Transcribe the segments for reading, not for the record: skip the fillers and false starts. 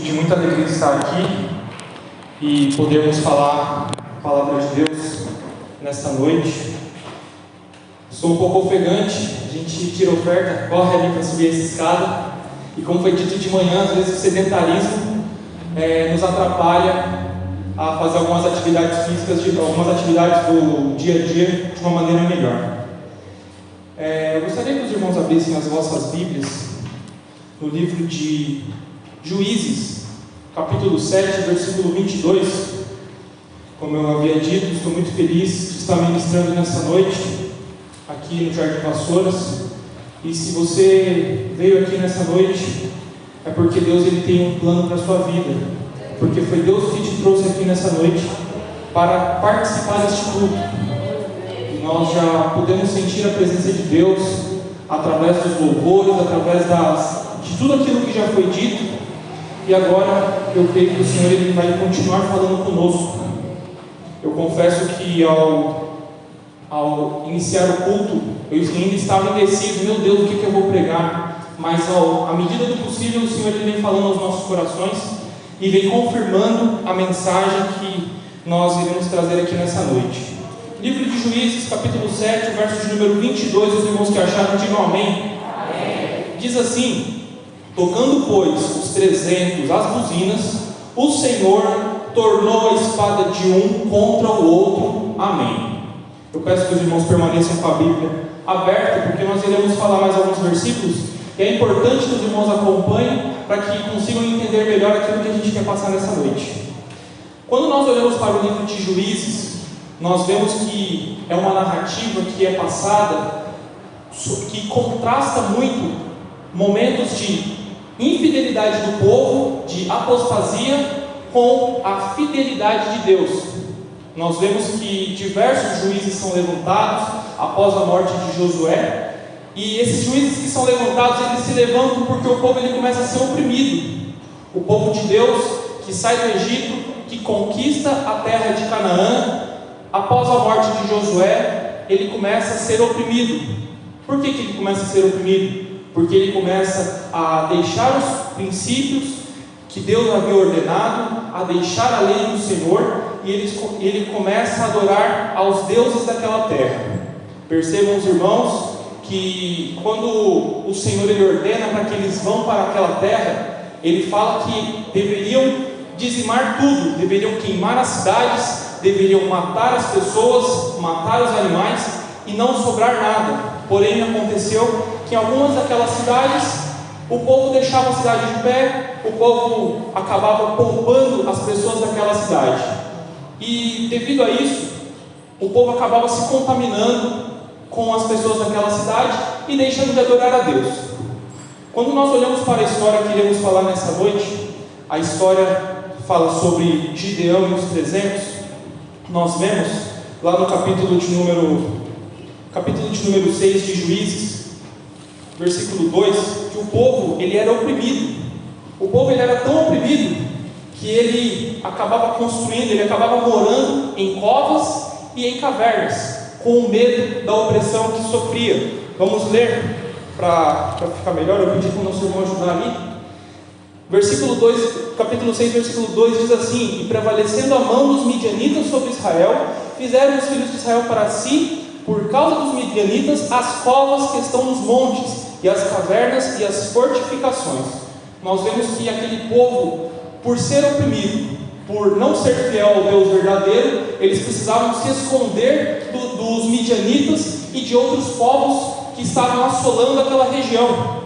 de muita alegria estar aqui e podermos falar a palavra de Deus nesta noite. Estou um pouco ofegante, a gente tira oferta, corre ali para subir essa escada, e como foi dito de manhã, às vezes o sedentarismo nos atrapalha a fazer algumas atividades físicas, algumas atividades do dia a dia de uma maneira melhor. Eu gostaria que os irmãos abrissem as vossas Bíblias no livro de Juízes, capítulo 7, versículo 22. Como eu havia dito, estou muito feliz de estar ministrando nessa noite aqui no Jardim Vassouras. E se você veio aqui nessa noite, é porque Deus ele tem um plano para a sua vida, porque foi Deus que te trouxe aqui nessa noite para participar deste culto. E nós já podemos sentir a presença de Deus através dos louvores, através de tudo aquilo que já foi dito. E agora eu creio que o Senhor ele vai continuar falando conosco. Eu confesso que ao iniciar o culto, eu ainda estava indeciso, meu Deus, o que eu vou pregar? Mas à medida do possível, o Senhor ele vem falando aos nossos corações e vem confirmando a mensagem que nós iremos trazer aqui nessa noite. Livro de Juízes, capítulo 7, verso de número 22, os irmãos que acharam, digam amém. Amém. Diz assim: tocando, pois, os 300 as buzinas, o Senhor tornou a espada de um contra o outro. Amém. Eu peço que os irmãos permaneçam com a Bíblia aberta, porque nós iremos falar mais alguns versículos, e é importante que os irmãos acompanhem, para que consigam entender melhor aquilo que a gente quer passar nessa noite. Quando nós olhamos para o livro de Juízes, nós vemos que é uma narrativa que é passada, que contrasta muito momentos de infidelidade do povo, de apostasia, com a fidelidade de Deus. Nós vemos que diversos juízes são levantados após a morte de Josué, e esses juízes que são levantados, eles se levantam porque o povo ele começa a ser oprimido. O povo de Deus que sai do Egito, que conquista a terra de Canaã, após a morte de Josué, ele começa a ser oprimido. Por que ele começa a ser oprimido? Porque ele começa a deixar os princípios que Deus havia ordenado, a deixar a lei do Senhor, e ele começa a adorar aos deuses daquela terra. Percebam os irmãos que quando o Senhor ele ordena para que eles vão para aquela terra, ele fala que deveriam dizimar tudo, deveriam queimar as cidades, deveriam matar as pessoas, matar os animais e não sobrar nada. Porém aconteceu que em algumas daquelas cidades o povo deixava a cidade de pé, o povo acabava poupando as pessoas daquela cidade, e devido a isso o povo acabava se contaminando com as pessoas daquela cidade e deixando de adorar a Deus. Quando nós olhamos para a história que iremos falar nessa noite, a história fala sobre Gideão e os 300. Nós vemos lá no capítulo de número 6 de Juízes, versículo 2, que o povo ele era oprimido. O povo ele era tão oprimido que ele acabava construindo, ele acabava morando em covas e em cavernas, com medo da opressão que sofria. Vamos ler para ficar melhor. Eu pedi para o nosso irmão ajudar ali. Versículo 2, capítulo 6, versículo 2 diz assim: e prevalecendo a mão dos midianitas sobre Israel, fizeram os filhos de Israel para si, por causa dos midianitas, as covas que estão nos montes, e as cavernas e as fortificações. Nós vemos que aquele povo, por ser oprimido, por não ser fiel ao Deus verdadeiro, eles precisavam se esconder dos midianitas e de outros povos que estavam assolando aquela região.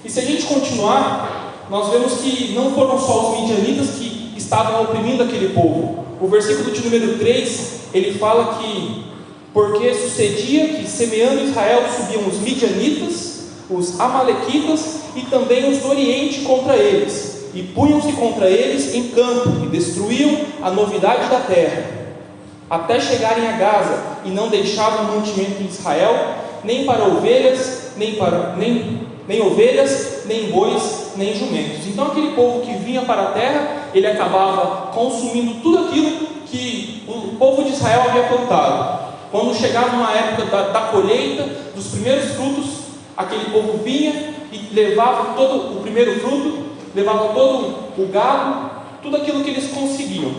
E se a gente continuar, nós vemos que não foram só os midianitas que estavam oprimindo aquele povo. O versículo de número 3, ele fala que porque sucedia que semeando Israel subiam os midianitas, os amalequitas e também os do Oriente contra eles, e punham-se contra eles em campo, e destruíam a novidade da terra, até chegarem a Gaza, e não deixavam mantimento em Israel, nem para ovelhas, nem ovelhas, nem bois, nem jumentos. Então aquele povo que vinha para a terra, ele acabava consumindo tudo aquilo que o povo de Israel havia plantado. Quando chegava uma época da colheita, dos primeiros frutos, aquele povo vinha e levava todo o primeiro fruto, levava todo o gado, tudo aquilo que eles conseguiam.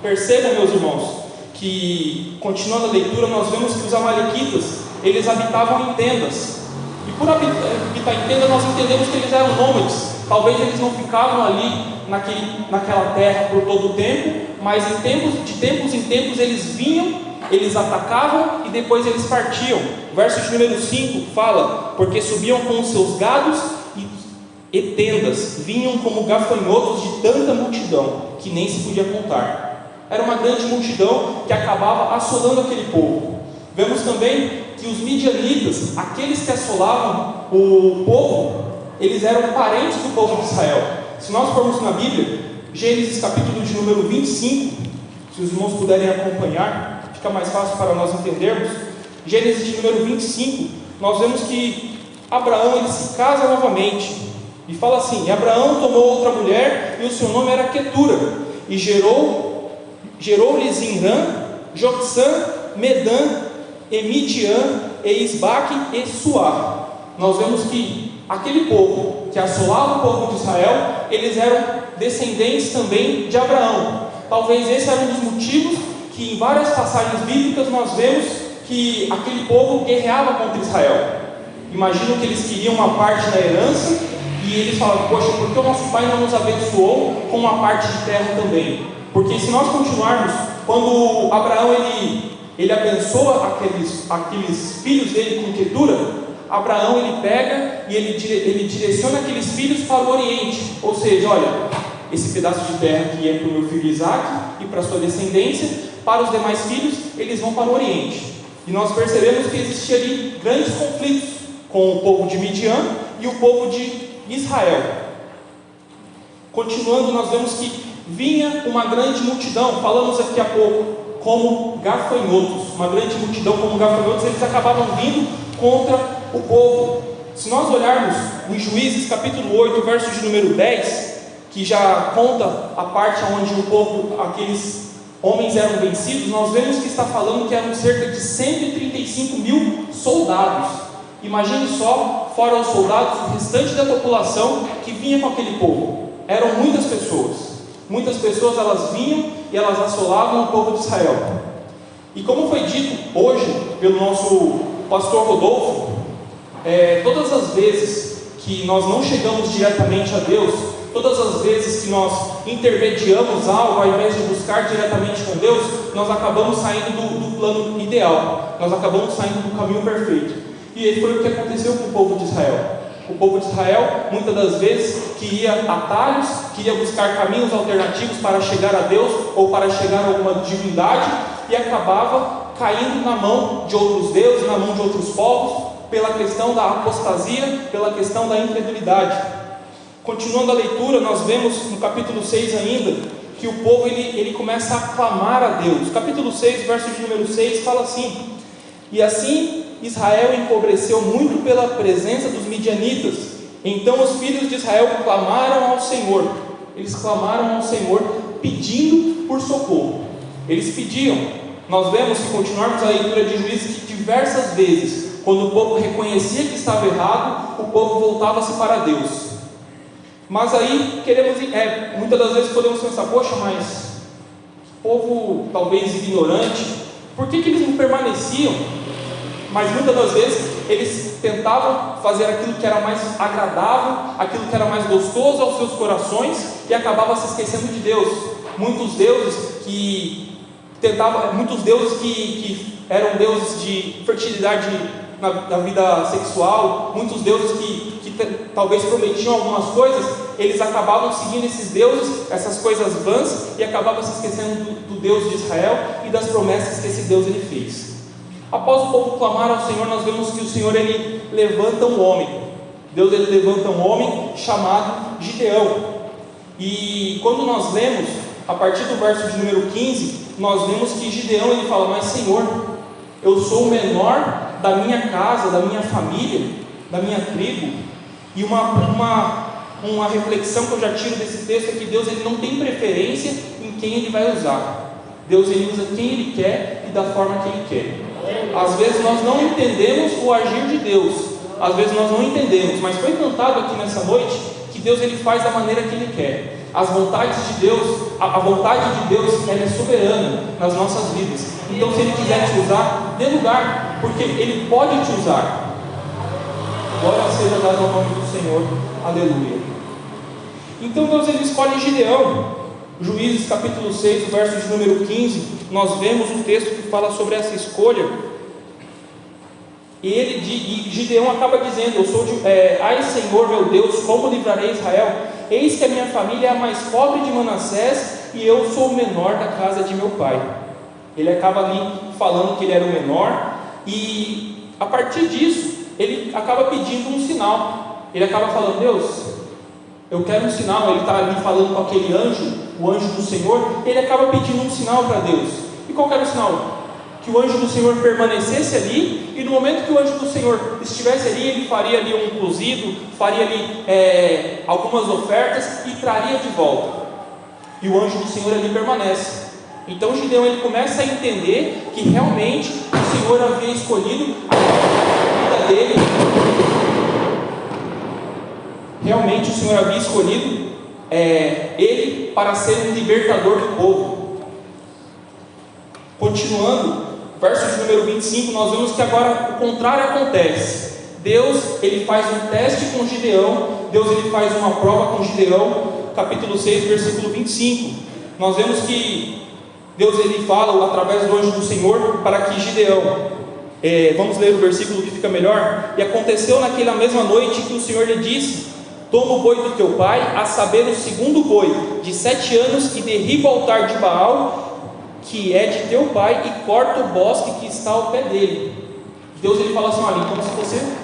Percebam, meus irmãos, que, continuando a leitura, nós vemos que os amalequitas, eles habitavam em tendas. E por habitar em tenda, nós entendemos que eles eram nômades. Talvez eles não ficavam ali naquela terra por todo o tempo, mas de tempos em tempos eles vinham, eles atacavam e depois eles partiam. O verso de número 5 fala: porque subiam com os seus gados e tendas, vinham como gafanhotos de tanta multidão, que nem se podia contar. Era uma grande multidão que acabava assolando aquele povo. Vemos também que os midianitas, aqueles que assolavam o povo, eles eram parentes do povo de Israel. Se nós formos na Bíblia, Gênesis capítulo de número 25, se os irmãos puderem acompanhar, fica mais fácil para nós entendermos. Gênesis de número 25, nós vemos que Abraão, ele se casa novamente, e fala assim: e Abraão tomou outra mulher, e o seu nome era Quetura, e gerou-lhe Zinrã, Joksã, Medã, Midian, Isbaque e Suá. Nós vemos que aquele povo que assolava o povo de Israel, eles eram descendentes também de Abraão. Talvez esse era um dos motivos que em várias passagens bíblicas nós vemos que aquele povo guerreava contra Israel. Imagino que eles queriam uma parte da herança e eles falavam: poxa, por que o nosso pai não nos abençoou com uma parte de terra também? Porque se nós continuarmos, quando Abraão ele abençoa aqueles filhos dele com Quetura, Abraão ele pega e ele direciona aqueles filhos para o Oriente. Ou seja, olha, esse pedaço de terra que é para o meu filho Isaac e para a sua descendência, para os demais filhos, eles vão para o Oriente. E nós percebemos que existia ali grandes conflitos com o povo de Midian e o povo de Israel. Continuando, nós vemos que vinha uma grande multidão, falamos aqui há pouco, como gafanhotos, uma grande multidão como gafanhotos, eles acabavam vindo contra o povo. Se nós olharmos em Juízes capítulo 8, verso de número 10, que já conta a parte onde o povo, aqueles homens eram vencidos, nós vemos que está falando que eram cerca de 135 mil soldados. Imagine só, fora os soldados, o restante da população que vinha com aquele povo. Eram muitas pessoas. Muitas pessoas, elas vinham e elas assolavam o povo de Israel. E como foi dito hoje pelo nosso pastor Rodolfo, todas as vezes que nós não chegamos diretamente a Deus, todas as vezes que nós intermediamos algo, ao invés de buscar diretamente com Deus, nós acabamos saindo do plano ideal, nós acabamos saindo do caminho perfeito. E foi o que aconteceu com o povo de Israel. O povo de Israel, muitas das vezes, queria atalhos, queria buscar caminhos alternativos para chegar a Deus ou para chegar a alguma divindade, e acabava caindo na mão de outros deuses, na mão de outros povos, pela questão da apostasia, pela questão da incredulidade. Continuando a leitura, nós vemos no capítulo 6 ainda, que o povo ele começa a clamar a Deus. Capítulo 6, verso de número 6, fala assim: e assim Israel empobreceu muito pela presença dos midianitas. Então os filhos de Israel clamaram ao Senhor. Eles clamaram ao Senhor pedindo por socorro. Eles pediam. Nós vemos, se continuarmos a leitura de Juízes, que diversas vezes, quando o povo reconhecia que estava errado, o povo voltava-se para Deus. Mas aí muitas das vezes podemos pensar: poxa, mas povo talvez ignorante, por que eles não permaneciam? Mas muitas das vezes eles tentavam fazer aquilo que era mais agradável, aquilo que era mais gostoso aos seus corações, e acabavam se esquecendo de Deus. Muitos deuses que eram deuses de fertilidade na vida sexual, muitos deuses que talvez prometiam algumas coisas, eles acabavam seguindo esses deuses, essas coisas vãs, e acabavam se esquecendo do Deus de Israel e das promessas que esse Deus ele fez. Após o povo clamar ao Senhor, nós vemos que o Senhor ele levanta um homem. Deus ele levanta um homem chamado Gideão. E quando nós lemos, a partir do verso de número 15, nós vemos que Gideão ele fala: mas Senhor, eu sou o menor da minha casa, da minha família, da minha tribo. E uma reflexão que eu já tiro desse texto é que Deus ele não tem preferência em quem ele vai usar. Deus ele usa quem ele quer e da forma que ele quer. Às vezes nós não entendemos o agir de Deus, às vezes nós não entendemos, mas foi cantado aqui nessa noite que Deus ele faz da maneira que Ele quer. As vontades de Deus, a vontade de Deus, ela é soberana nas nossas vidas. Então, se Ele quiser te usar, dê lugar, porque Ele pode te usar. Glória seja dada ao nome do Senhor. Aleluia. Então Deus ele escolhe Gideão. Juízes capítulo 6, o verso de número 15, nós vemos um texto que fala sobre essa escolha. E Gideão acaba dizendo: ai Senhor meu Deus, como livrarei Israel? Eis que a minha família é a mais pobre de Manassés, e eu sou o menor da casa de meu pai. Ele acaba ali falando que ele era o menor, e a partir disso ele acaba pedindo um sinal. Ele acaba falando: Deus, eu quero um sinal. Ele está ali falando com aquele anjo, o anjo do Senhor. Ele acaba pedindo um sinal para Deus. E qual era o sinal? Que o anjo do Senhor permanecesse ali, e no momento que o anjo do Senhor estivesse ali, ele faria ali um cozido, faria ali algumas ofertas e traria de volta. E o anjo do Senhor ali permanece. Então Gideão ele começa a entender que realmente o Senhor havia escolhido a vida dele. Realmente o Senhor havia escolhido ele para ser um libertador do povo. Continuando, verso de número 25, nós vemos que agora o contrário acontece. Deus ele faz um teste com Gideão. Deus ele faz uma prova com Gideão. Capítulo 6, versículo 25. Nós vemos que Deus ele fala através do anjo do Senhor para que Gideão, vamos ler o versículo que fica melhor. E aconteceu naquela mesma noite que o Senhor lhe disse: toma o boi do teu pai, a saber o segundo boi, de 7 anos, e derriba o altar de Baal, que é de teu pai, e corta o bosque que está ao pé dele. Deus ele fala assim: olha, então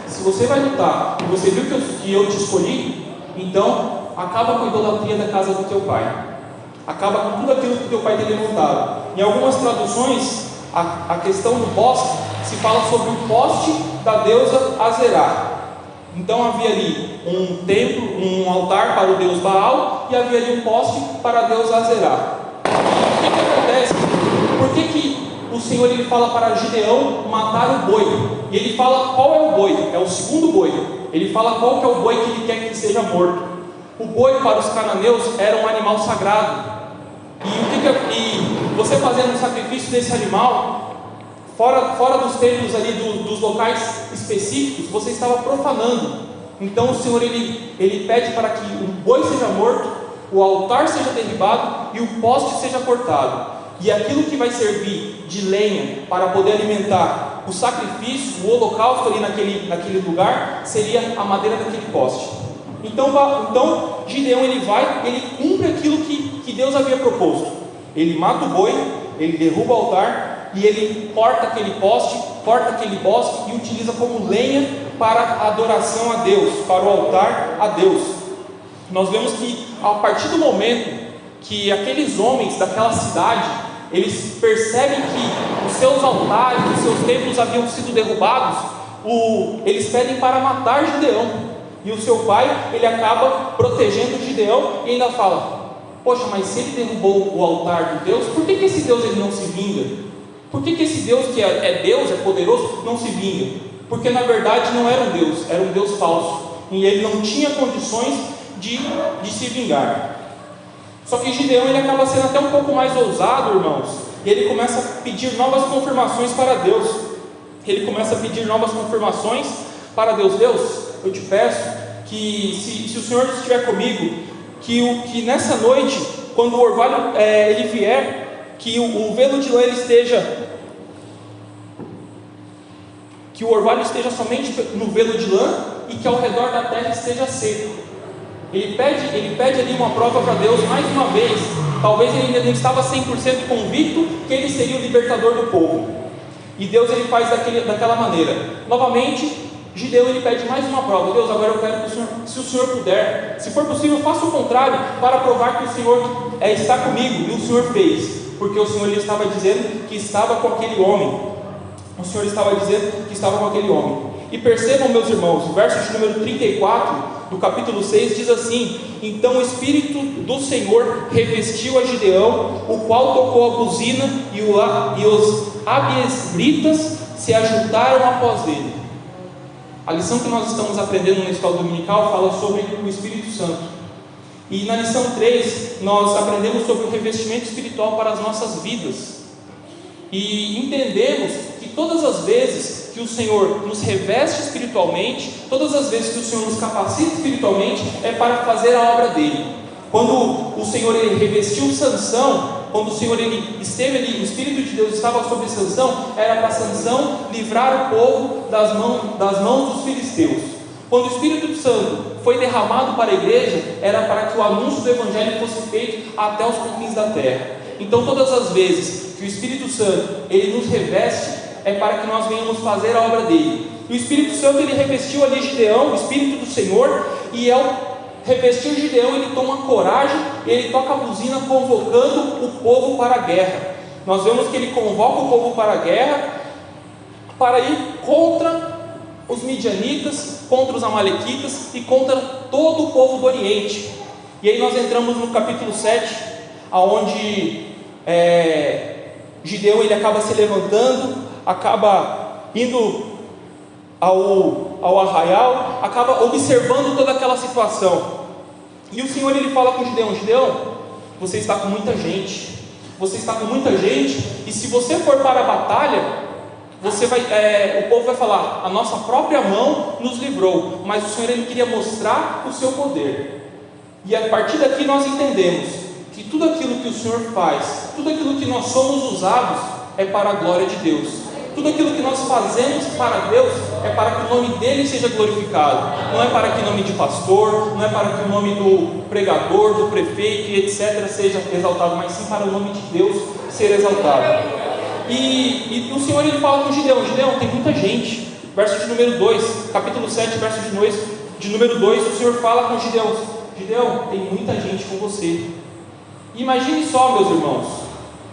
se você vai lutar, e você viu que eu te escolhi, então acaba com a idolatria da casa do teu pai, acaba com tudo aquilo que teu pai tem levantado. Em algumas traduções, a questão do bosque se fala sobre o poste da deusa Azerá. Então havia ali um templo, um altar para o deus Baal, e havia ali um poste para a deusa Azerá. E o que acontece? Por que o Senhor ele fala para Gideão matar o boi? E ele fala qual é o boi? É o segundo boi. Ele fala qual que é o boi que ele quer que seja morto. O boi para os cananeus era um animal sagrado. E você fazendo um sacrifício desse animal, fora dos templos ali, dos locais específicos, você estava profanando. Então o Senhor ele pede para que o boi seja morto, o altar seja derribado e o poste seja cortado. E aquilo que vai servir de lenha para poder alimentar o sacrifício, o holocausto ali naquele lugar, seria a madeira daquele poste. Então Gideão ele cumpre aquilo que Deus havia proposto. Ele mata o boi, ele derruba o altar e ele corta aquele poste, corta aquele bosque e utiliza como lenha para a adoração a Deus, para o altar a Deus. Nós vemos que a partir do momento que aqueles homens daquela cidade, eles percebem que os seus altares, os seus templos haviam sido derrubados, eles pedem para matar Gideão. E o seu pai, ele acaba protegendo Gideão e ainda fala: poxa, mas se ele derrubou o altar de Deus, por que esse Deus ele não se vinga? Por que esse Deus que é Deus, é poderoso, não se vinga? Porque na verdade não era um Deus, era um Deus falso, e ele não tinha condições de se vingar. Só que Gideão ele acaba sendo até um pouco mais ousado, irmãos, e ele começa a pedir novas confirmações para Deus. Ele começa a pedir novas confirmações para Deus. Deus, eu te peço que se o Senhor estiver comigo, que nessa noite, quando o orvalho ele vier, que o velo de lã ele esteja, que o orvalho esteja somente no velo de lã e que ao redor da terra esteja seco. Ele pede ali uma prova para Deus mais uma vez. Talvez ele ainda não estava 100% convicto que ele seria o libertador do povo. E Deus ele faz daquela maneira. Novamente, Gideão ele pede mais uma prova. Deus, agora eu quero que o Senhor, se o Senhor puder, se for possível, faça o contrário, para provar que o Senhor está comigo. E o Senhor fez, porque o Senhor ele estava dizendo que estava com aquele homem. O Senhor estava dizendo que estava com aquele homem. E percebam, meus irmãos, o verso de número 34 do capítulo 6 diz assim: então o Espírito do Senhor revestiu a Gideão, o qual tocou a buzina, e os abiesritas se ajuntaram após ele. A lição que nós estamos aprendendo na escola dominical fala sobre o Espírito Santo. E na lição 3, nós aprendemos sobre o revestimento espiritual para as nossas vidas. E entendemos que todas as vezes que o Senhor nos reveste espiritualmente, todas as vezes que o Senhor nos capacita espiritualmente, é para fazer a obra dele. Quando o Senhor ele revestiu Sansão, quando o Senhor ele esteve ali, o Espírito de Deus estava sobre Sansão, era para Sansão livrar o povo das mãos dos filisteus. Quando o Espírito Santo foi derramado para a igreja, era para que o anúncio do Evangelho fosse feito até os confins da terra. Então todas as vezes que o Espírito Santo ele nos reveste, é para que nós venhamos fazer a obra dele. E o Espírito Santo ele revestiu ali Gideão, o Espírito do Senhor, e ao revestir Gideão, ele toma coragem, ele toca a buzina convocando o povo para a guerra. Nós vemos que ele convoca o povo para a guerra, para ir contra os midianitas, contra os amalequitas e contra todo o povo do Oriente. E aí nós entramos no capítulo 7, onde Gideão ele acaba se levantando, acaba indo ao arraial, acaba observando toda aquela situação. E o Senhor ele fala com Gideão: Gideão, você está com muita gente, e se você for para a batalha, o povo vai falar: a nossa própria mão nos livrou. Mas o Senhor ele queria mostrar o seu poder. E a partir daqui nós entendemos que tudo aquilo que o Senhor faz, tudo aquilo que nós somos usados, é para a glória de Deus. Tudo aquilo que nós fazemos para Deus é para que o nome dele seja glorificado. Não é para que o nome de pastor, não é para que o nome do pregador, do prefeito e etc. seja exaltado, mas sim para o nome de Deus ser exaltado. E o Senhor ele fala com Gideão: Gideão, tem muita gente. Verso de número 2, capítulo 7, verso de número 2, o Senhor fala com Gideão: Gideão, tem muita gente com você. Imagine só, meus irmãos,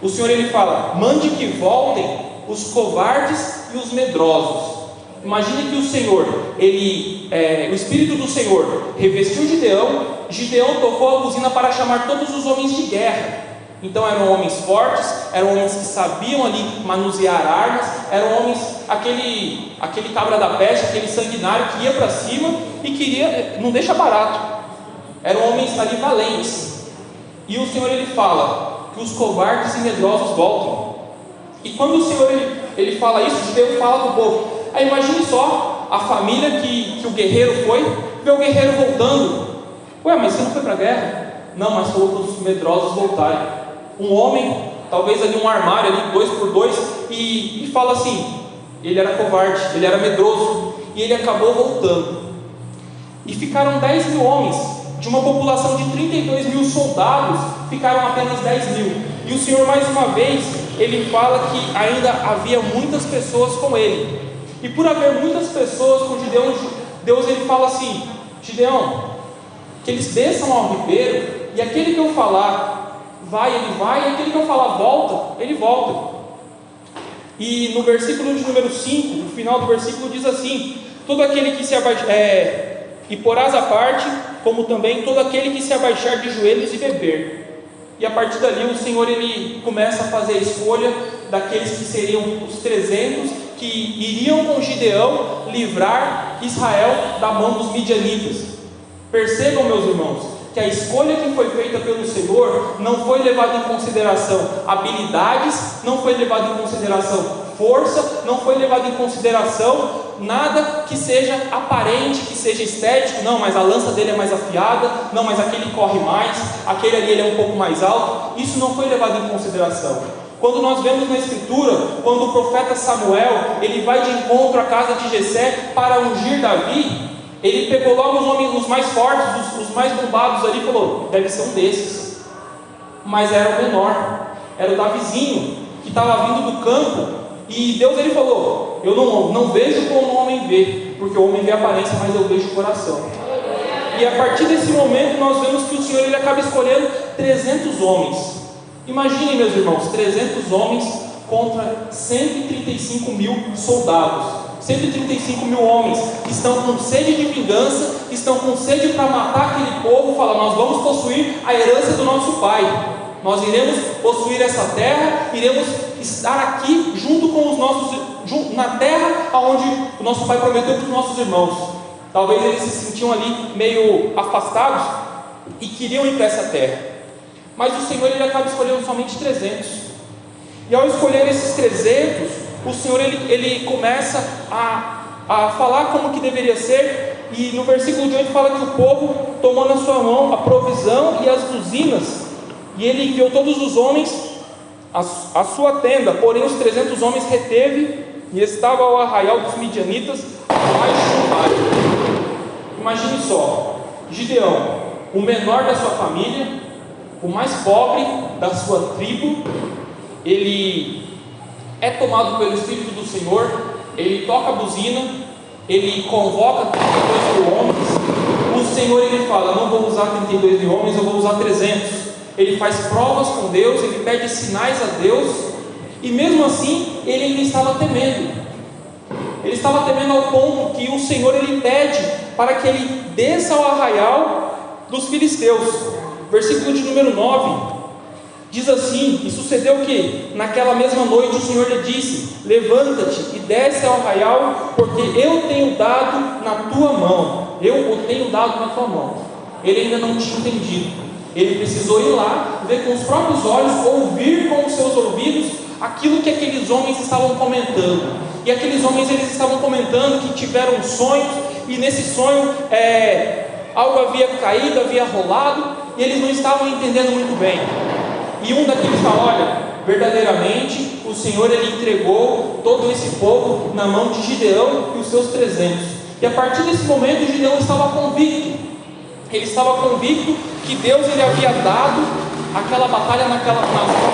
o Senhor ele fala: mande que voltem os covardes e os medrosos. Imagine que o Senhor, o Espírito do Senhor revestiu Gideão tocou a buzina para chamar todos os homens de guerra. Então eram homens fortes, eram homens que sabiam ali manusear armas, eram homens, aquele cabra da peste, aquele sanguinário que ia para cima e queria, não deixa barato, eram homens ali valentes. E o Senhor ele fala que os covardes e medrosos voltem. E quando o Senhor ele fala isso, Gideão fala com o povo. Aí imagine só a família que o guerreiro foi, vê o guerreiro voltando. Ué, mas você não foi para a guerra? Não, mas falou para os medrosos voltarem. Um homem, talvez ali um armário ali, 2x2, e fala assim: ele era covarde, ele era medroso, e ele acabou voltando. E ficaram 10 mil homens, de uma população de 32 mil soldados, ficaram apenas 10 mil. E o Senhor mais uma vez, ele fala que ainda havia muitas pessoas com ele. E por haver muitas pessoas com Gideão, Deus ele fala assim: Gideão, que eles desçam ao ribeiro, e aquele que eu falar vai, ele vai, e aquele que eu falar volta, ele volta. E no versículo de número 5, no final do versículo diz assim: todo aquele que se e porás à parte, como também todo aquele que se abaixar de joelhos e beber. E a partir dali o Senhor ele começa a fazer a escolha daqueles que seriam os 300 que iriam com Gideão livrar Israel da mão dos midianitas. Percebam, meus irmãos, que a escolha que foi feita pelo Senhor não foi levada em consideração habilidades, não foi levada em consideração força, não foi levado em consideração nada que seja aparente, que seja estético. Não, mas a lança dele é mais afiada, não, mas aquele corre mais, aquele ali ele é um pouco mais alto. Isso não foi levado em consideração. Quando nós vemos na Escritura, quando o profeta Samuel ele vai de encontro à casa de Jessé para ungir Davi, ele pegou logo os homens, os mais fortes, os mais bombados ali, e falou: deve ser um desses. Mas era o menor, era o Davizinho, que estava vindo do campo. E Deus ele falou: eu não vejo como o homem vê, porque o homem vê a aparência, mas eu vejo o coração. E a partir desse momento nós vemos que o Senhor ele acaba escolhendo 300 homens. Imaginem, meus irmãos, 300 homens contra 135 mil soldados. 135 mil homens que estão com sede de vingança, que estão com sede para matar aquele povo. Fala: nós vamos possuir a herança do nosso pai, nós iremos possuir essa terra, iremos estar aqui junto com os nossos na terra aonde o nosso Pai prometeu para os nossos irmãos. Talvez eles se sentiam ali meio afastados e queriam ir para essa terra. Mas o Senhor, ele acaba escolhendo somente 300. E ao escolher esses 300, o Senhor, ele começa a falar como que deveria ser. E no versículo de 8 fala que o povo tomou na sua mão a provisão e as buzinas, e ele enviou todos os homens à sua tenda. Porém os 300 homens reteve, e estava ao arraial dos midianitas abaixo do vale. Imagine só, Gideão, o menor da sua família, o mais pobre da sua tribo, ele é tomado pelo Espírito do Senhor, ele toca a buzina, ele convoca 32 mil homens. O Senhor, ele fala: não vou usar 32 mil homens, eu vou usar 300. Ele faz provas com Deus, ele pede sinais a Deus, e mesmo assim ele ainda estava temendo. Ele estava temendo ao ponto que o Senhor, ele pede para que ele desça ao arraial dos filisteus. Versículo de número 9 diz assim: e sucedeu que naquela mesma noite o Senhor lhe disse: levanta-te e desce ao arraial, porque eu tenho dado na tua mão. Eu o tenho dado na tua mão. Ele ainda não tinha entendido. Ele precisou ir lá, ver com os próprios olhos, ouvir com os seus ouvidos aquilo que aqueles homens estavam comentando. E aqueles homens, eles estavam comentando que tiveram sonhos, e nesse sonho algo havia caído, havia rolado, e eles não estavam entendendo muito bem. E um daqueles fala: olha, verdadeiramente o Senhor, ele entregou todo esse povo na mão de Gideão e os seus 300. E a partir desse momento Gideão estava convicto. Ele estava convicto que Deus, ele havia dado aquela batalha naquela nação.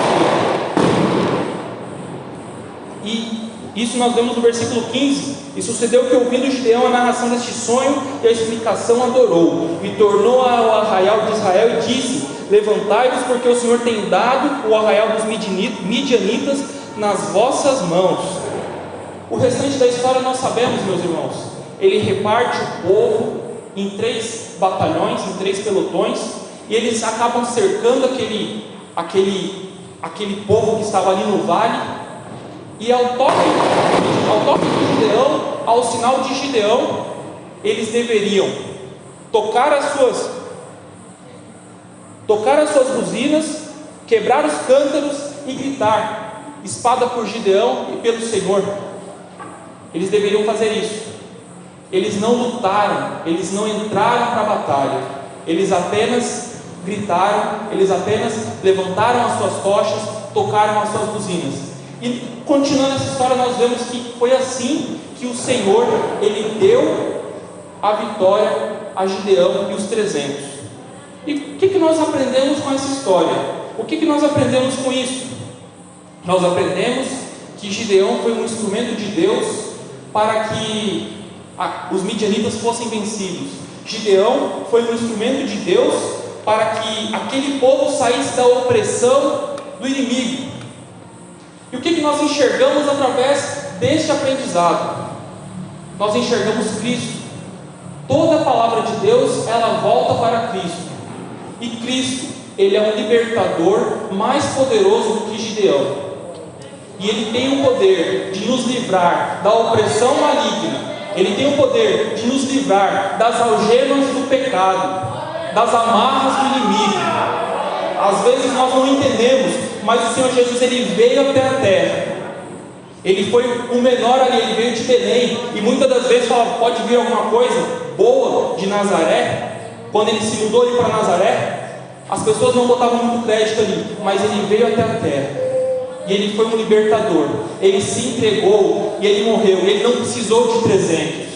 E isso nós vemos no versículo 15. E sucedeu que, ouvindo Gideão a narração deste sonho e a explicação, adorou, e tornou ao arraial de Israel e disse: levantai-vos, porque o Senhor tem dado o arraial dos midianitas nas vossas mãos. O restante da história nós sabemos, meus irmãos. Ele reparte o povo em 3 batalhões, em 3 pelotões, e eles acabam cercando aquele povo que estava ali no vale. E ao toque de Gideão, ao sinal de Gideão, eles deveriam tocar as suas buzinas, quebrar os cântaros e gritar: espada por Gideão e pelo Senhor. Eles deveriam fazer isso. Eles não lutaram, eles não entraram para a batalha, eles apenas gritaram, eles apenas levantaram as suas tochas, tocaram as suas buzinas. E continuando essa história, nós vemos que foi assim que o Senhor, ele deu a vitória a Gideão e os 300. E o que nós aprendemos com essa história? O que nós aprendemos com isso? Nós aprendemos que Gideão foi um instrumento de Deus para que os midianitas fossem vencidos. Gideão foi um instrumento de Deus para que aquele povo saísse da opressão do inimigo. E o que nós enxergamos através deste aprendizado? Nós enxergamos Cristo. Toda a palavra de Deus, ela volta para Cristo. E Cristo, ele é um libertador mais poderoso do que Gideão. E ele tem o poder de nos livrar da opressão maligna. Ele tem o poder de nos livrar das algemas do pecado, das amarras do inimigo. Às vezes nós não entendemos, mas o Senhor Jesus, ele veio até a terra. Ele foi o menor ali, ele veio de Belém. E muitas das vezes fala: pode vir alguma coisa boa de Nazaré. Quando ele se mudou ali para Nazaré, as pessoas não botavam muito crédito ali, mas ele veio até a terra. E ele foi um libertador. Ele se entregou e ele morreu. Ele não precisou de 300.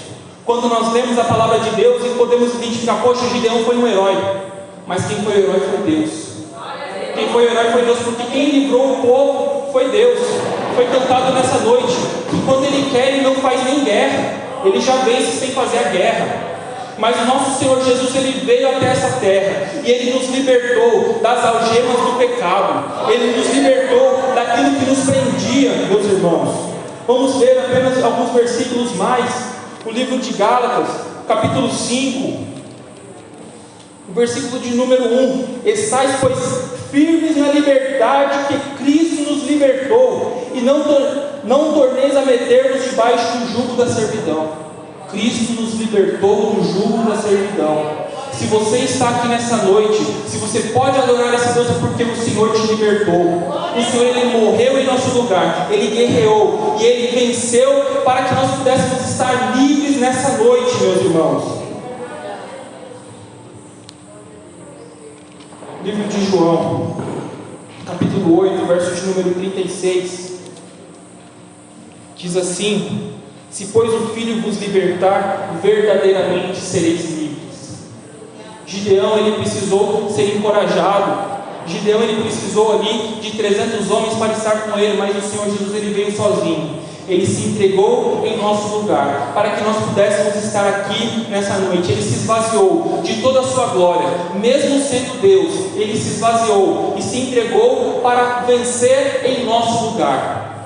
Quando nós lemos a palavra de Deus e podemos identificar: poxa, Gideão foi um herói. Mas quem foi o herói foi Deus. Quem foi o herói foi Deus, porque quem livrou o povo foi Deus. Foi cantado nessa noite que quando ele quer, ele não faz nem guerra. Ele já vence sem fazer a guerra. Mas o nosso Senhor Jesus, ele veio até essa terra e ele nos libertou das algemas do pecado. Ele nos libertou daquilo que nos prendia, meus irmãos. Vamos ver apenas alguns versículos mais. O livro de Gálatas, capítulo 5, o versículo de número 1: estais, pois, firmes na liberdade que Cristo nos libertou, e não torneis a meter-vos debaixo do jugo da servidão. Cristo nos libertou do jugo da servidão. Se você está aqui nessa noite, se você pode adorar esse Deus, é porque o Senhor te libertou. O Senhor, Ele morreu em nosso lugar, Ele guerreou e Ele venceu para que nós pudéssemos estar livres nessa noite, meus irmãos. Livro de João, capítulo 8, verso de número 36, diz assim: se pois o Filho vos libertar, verdadeiramente sereis livres. Gideão, ele precisou ser encorajado. Gideão, ele precisou ali de 300 homens para estar com ele, mas o Senhor Jesus, ele veio sozinho. Ele se entregou em nosso lugar, para que nós pudéssemos estar aqui nessa noite. Ele se esvaziou de toda a sua glória, mesmo sendo Deus. Ele se esvaziou e se entregou para vencer em nosso lugar.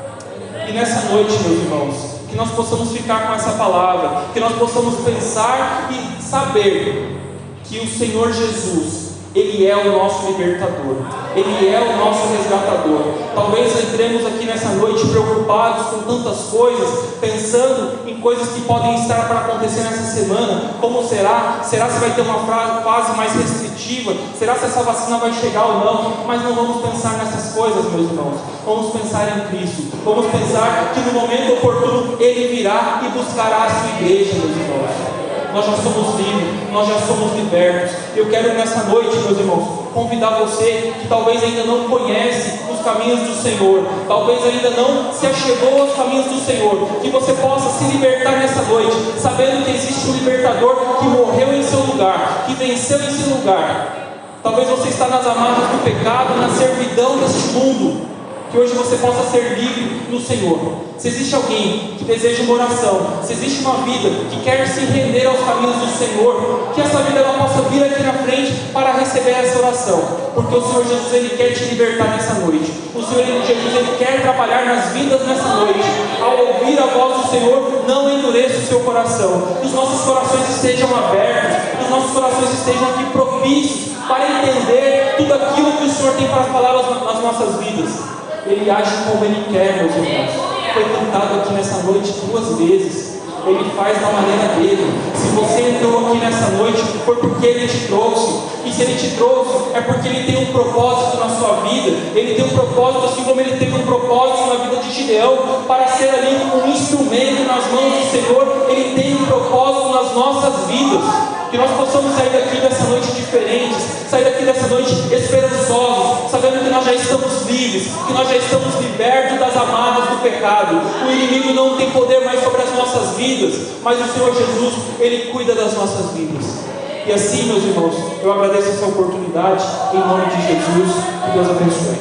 E nessa noite, meus irmãos, que nós possamos ficar com essa palavra, que nós possamos pensar e saber que o Senhor Jesus, Ele é o nosso libertador, Ele é o nosso resgatador. Talvez entremos aqui nessa noite preocupados com tantas coisas, pensando em coisas que podem estar para acontecer nessa semana. Como será? Será se vai ter uma fase mais restritiva? Será se essa vacina vai chegar ou não? Mas não vamos pensar nessas coisas, meus irmãos. Vamos pensar em Cristo. Vamos pensar que no momento oportuno Ele virá e buscará a sua igreja, meus irmãos. Nós já somos livres, nós já somos libertos. Eu quero nessa noite, meus irmãos, convidar você que talvez ainda não conhece os caminhos do Senhor, talvez ainda não se achegou aos caminhos do Senhor, que você possa se libertar nessa noite, sabendo que existe um libertador que morreu em seu lugar, que venceu em seu lugar. Talvez você está nas amarras do pecado, na servidão deste mundo, que hoje você possa ser livre no Senhor. Se existe alguém que deseja uma oração, se existe uma vida que quer se render aos caminhos do Senhor, que essa vida ela possa vir aqui na frente para receber essa oração, porque o Senhor Jesus, Ele quer te libertar nessa noite. O Senhor Jesus, Ele quer trabalhar nas vidas nessa noite. Ao ouvir a voz do Senhor, não endureça o seu coração, que os nossos corações estejam abertos, que os nossos corações estejam aqui propícios para entender tudo aquilo que o Senhor tem para falar nas nossas vidas. Ele age como Ele quer, meus irmãos. Foi cantado aqui nessa noite 2 vezes. Ele faz da maneira dele. Se você entrou aqui nessa noite, foi porque Ele te trouxe. E se Ele te trouxe, é porque Ele tem um propósito na sua vida. Ele tem um propósito, assim como Ele teve um propósito na vida de Gideão, para ser ali um instrumento nas mãos do Senhor. Ele tem um propósito nas nossas vidas. Que nós possamos sair daqui dessa noite diferentes, sair daqui dessa noite esperançosos, sabendo que nós já estamos livres, que nós já estamos libertos das amarras do pecado. O inimigo não tem poder mais sobre as nossas vidas, mas o Senhor Jesus, Ele cuida das nossas vidas. E assim, meus irmãos, eu agradeço essa oportunidade, em nome de Jesus, que Deus abençoe.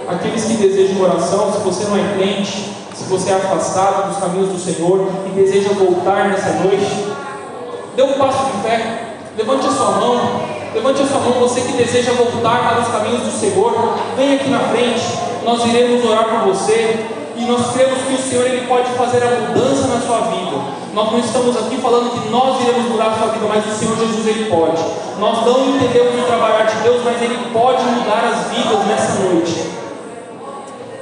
Aqueles que desejam oração, se você não é crente, se você é afastado dos caminhos do Senhor e deseja voltar nessa noite, dê um passo de fé, levante a sua mão, você que deseja voltar para os caminhos do Senhor, vem aqui na frente, nós iremos orar por você, e nós cremos que o Senhor, Ele pode fazer a mudança na sua vida. Nós não estamos aqui falando que nós iremos mudar a sua vida, mas o Senhor Jesus, Ele pode. Nós não entendemos o trabalhar de Deus, mas Ele pode mudar as vidas nessa noite.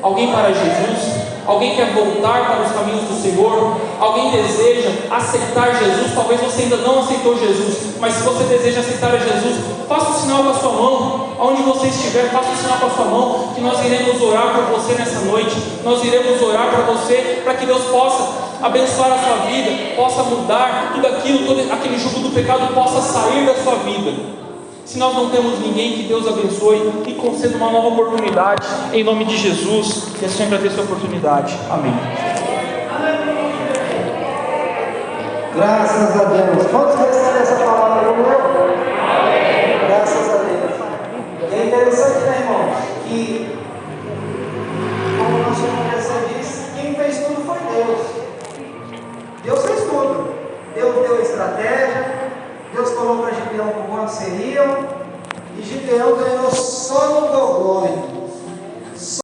Alguém para Jesus? Alguém quer voltar para os caminhos do Senhor? Alguém deseja aceitar Jesus? Talvez você ainda não aceitou Jesus, mas se você deseja aceitar a Jesus, faça o sinal com a sua mão. Aonde você estiver, faça o sinal com a sua mão, que nós iremos orar por você nessa noite. Nós iremos orar para você, para que Deus possa abençoar a sua vida, possa mudar tudo aquilo, todo aquele jugo do pecado possa sair da sua vida. Se nós não temos ninguém, que Deus abençoe e conceda uma nova oportunidade, em nome de Jesus, que assim agradeça a oportunidade. Amém. Graças a Deus. Quantos recebem essa palavra como eu? Amém. Graças a Deus. E é interessante, né, irmãos, que, como o nosso professor disse, quem fez tudo foi Deus. Deus fez tudo. Deus deu a estratégia. Deus falou para Gideão quantos seriam, e Gideão ganhou só no gogó,